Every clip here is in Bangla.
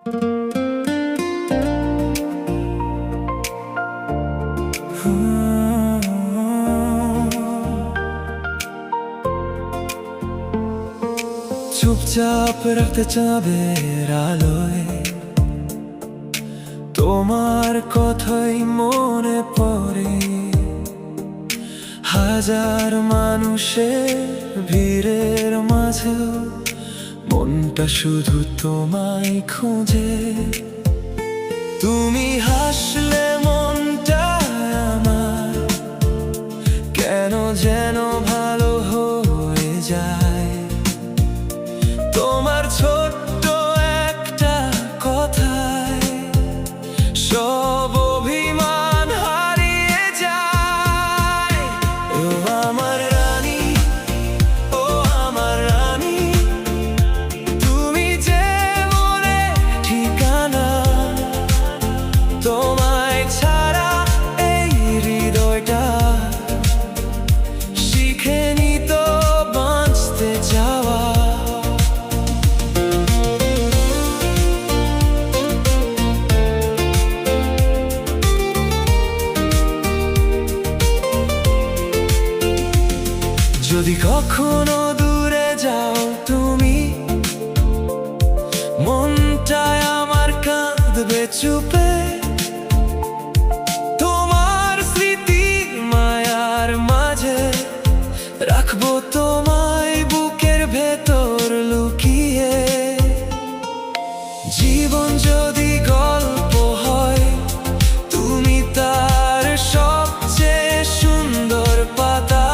চুপচাপ রাখতে চাঁদের আলোয় তোমার কথাই মনে পড়ে। হাজার মানুষের ভিড়ের মাঝেও মনটা শুধু তোমায় খোঁজে। তুমি হাসলে মনটা আমার কেন যেন ভালো হয়ে যায়। তোমার ছোট্ট একটা কথায় সব অভিমান হারিয়ে যায়। ও আমার রানী, ও আমার রানী, তুমি যে মনে ঠিকানা। তোমায় ছাড়া এই হৃদয়টা শিখেনি তো বাঁচতে যাওয়া। যদি কখনো দূরে যাও তুমি, মনটায় আমার কাঁদবে চুপে। তোমার স্মৃতি মায়ার মাঝে রাখবো তোমায় বুকের ভেতর লুকিয়ে। জীবন যদি গল্প হয়, তুমি তার সবচেয়ে সুন্দর পাতা।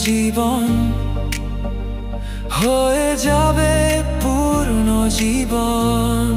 জীবন হয়ে যাবে পূর্ণ জীবন।